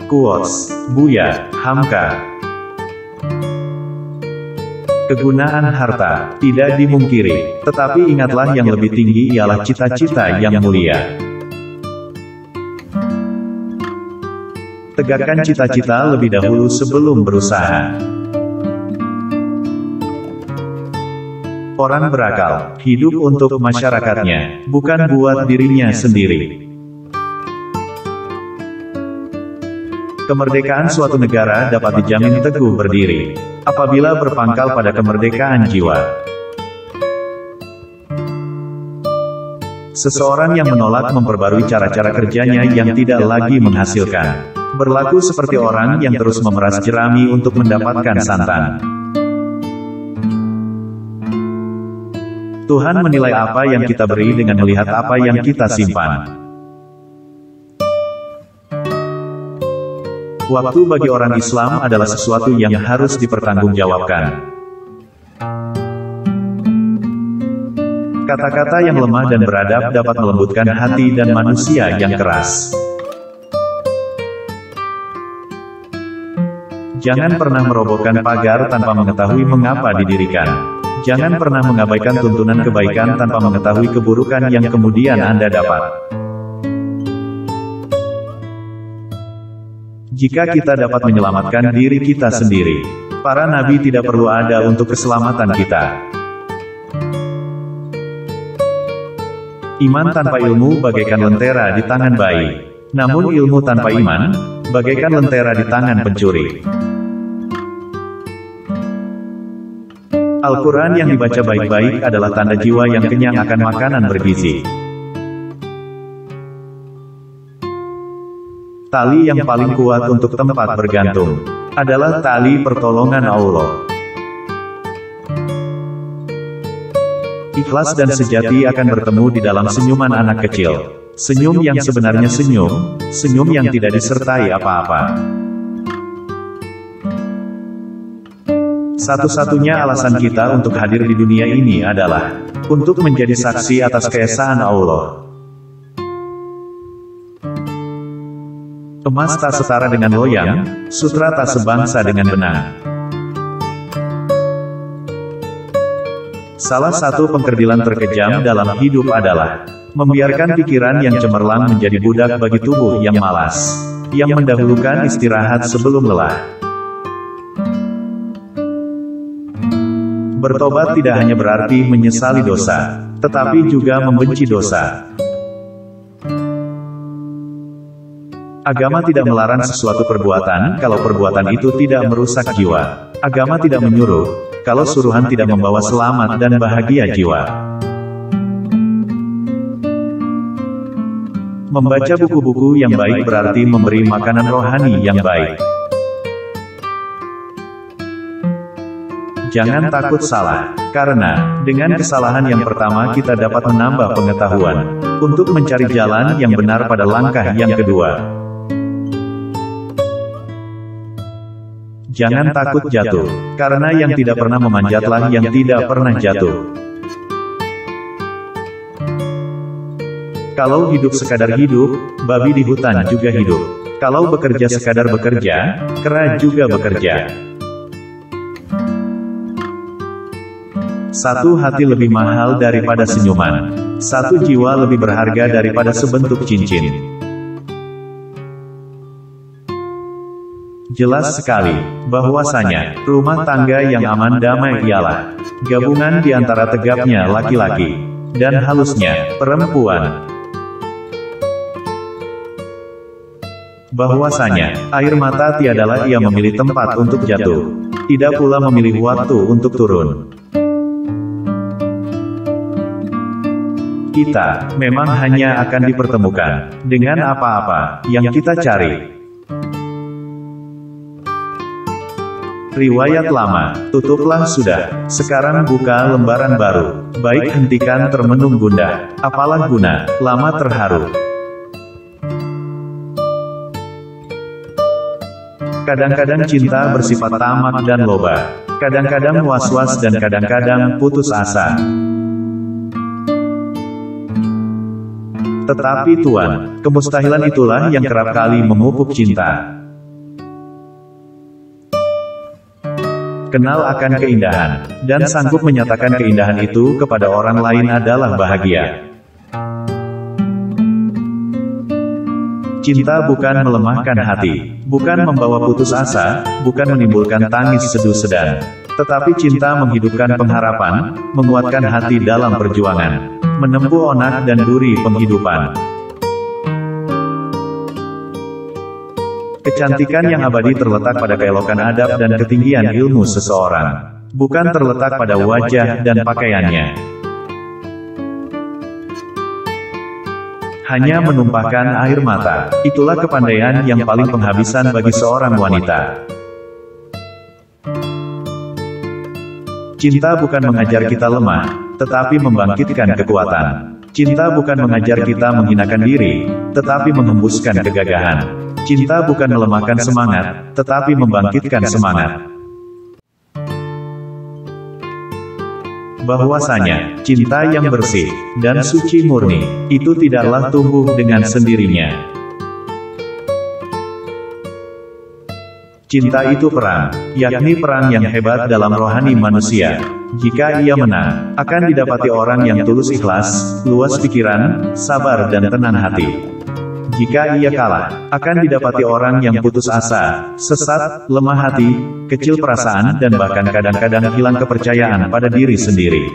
Quotes, Buya Hamka. Kegunaan harta tidak dimungkiri, tetapi ingatlah yang lebih tinggi ialah cita-cita yang mulia. Tegakkan cita-cita lebih dahulu sebelum berusaha. Orang berakal hidup untuk masyarakatnya, bukan buat dirinya sendiri. Kemerdekaan suatu negara dapat dijamin teguh berdiri apabila berpangkal pada kemerdekaan jiwa. Seseorang yang menolak memperbarui cara-cara kerjanya yang tidak lagi menghasilkan, berlaku seperti orang yang terus memeras jerami untuk mendapatkan santan. Tuhan menilai apa yang kita beri dengan melihat apa yang kita simpan. Waktu bagi orang Islam adalah sesuatu yang harus dipertanggungjawabkan. Kata-kata yang lemah dan beradab dapat melembutkan hati dan manusia yang keras. Jangan pernah merobohkan pagar tanpa mengetahui mengapa didirikan. Jangan pernah mengabaikan tuntunan kebaikan tanpa mengetahui keburukan yang kemudian Anda dapat. Jika kita dapat menyelamatkan diri kita sendiri, para nabi tidak perlu ada untuk keselamatan kita. Iman tanpa ilmu bagaikan lentera di tangan bayi. Namun ilmu tanpa iman, bagaikan lentera di tangan pencuri. Al-Quran yang dibaca baik-baik adalah tanda jiwa yang kenyang akan makanan bergizi. Tali yang paling kuat untuk tempat bergantung adalah tali pertolongan Allah. Ikhlas dan sejati akan bertemu di dalam senyuman anak kecil. Senyum yang sebenarnya senyum, senyum yang tidak disertai apa-apa. Satu-satunya alasan kita untuk hadir di dunia ini adalah untuk menjadi saksi atas keesaan Allah. Emas tak setara dengan loyang, sutra tak sebangsa dengan benang. Salah satu pengkerdilan terkejam dalam hidup adalah membiarkan pikiran yang cemerlang menjadi budak bagi tubuh yang malas, yang mendahulukan istirahat sebelum lelah. Bertobat tidak hanya berarti menyesali dosa, tetapi juga membenci dosa. Agama tidak melarang sesuatu perbuatan, kalau perbuatan itu tidak merusak jiwa. Agama tidak menyuruh, kalau suruhan tidak membawa selamat dan bahagia jiwa. Membaca buku-buku yang baik berarti memberi makanan rohani yang baik. Jangan takut salah, karena dengan kesalahan yang pertama kita dapat menambah pengetahuan untuk mencari jalan yang benar pada langkah yang kedua. Jangan takut jatuh, karena yang tidak pernah memanjatlah yang tidak pernah jatuh. Kalau hidup sekadar hidup, babi di hutan juga hidup. Kalau bekerja sekadar bekerja, kera juga bekerja. Satu hati lebih mahal daripada senyuman. Satu jiwa lebih berharga daripada sebentuk cincin. Jelas sekali bahwasanya rumah tangga yang aman damai ialah gabungan di antara tegapnya laki-laki dan halusnya perempuan. Bahwasanya air mata tiadalah ia memilih tempat untuk jatuh, tidak pula memilih waktu untuk turun. Kita memang hanya akan dipertemukan dengan apa-apa yang kita cari. Riwayat lama, tutuplah sudah, sekarang buka lembaran baru, baik hentikan termenung gundah, apalah guna, lama terharu. Kadang-kadang cinta bersifat tamak dan loba, kadang-kadang was-was dan kadang-kadang putus asa. Tetapi Tuhan, kemustahilan itulah yang kerap kali memupuk cinta. kenal akan keindahan, dan sanggup menyatakan keindahan itu kepada orang lain adalah bahagia. Cinta bukan melemahkan hati, bukan membawa putus asa, bukan menimbulkan tangis sedu sedan. Tetapi cinta menghidupkan pengharapan, menguatkan hati dalam perjuangan, menempuh onak dan duri penghidupan. Kecantikan yang abadi terletak pada keelokan adab dan ketinggian ilmu seseorang, bukan terletak pada wajah dan pakaiannya. Hanya menumpahkan air mata, itulah kepandaian yang paling penghabisan bagi seorang wanita. Cinta bukan mengajar kita lemah, tetapi membangkitkan kekuatan. Cinta bukan mengajar kita menghinakan diri, tetapi menghembuskan kegagahan. Cinta bukan melemahkan semangat, tetapi membangkitkan semangat. Bahwasanya, cinta yang bersih dan suci murni, itu tidaklah tumbuh dengan sendirinya. Cinta itu perang, yakni perang yang hebat dalam rohani manusia. Jika ia menang, akan didapati orang yang tulus ikhlas, luas pikiran, sabar dan tenang hati. Jika ia kalah, akan didapati orang yang putus asa, sesat, lemah hati, kecil perasaan dan bahkan kadang-kadang hilang kepercayaan pada diri sendiri.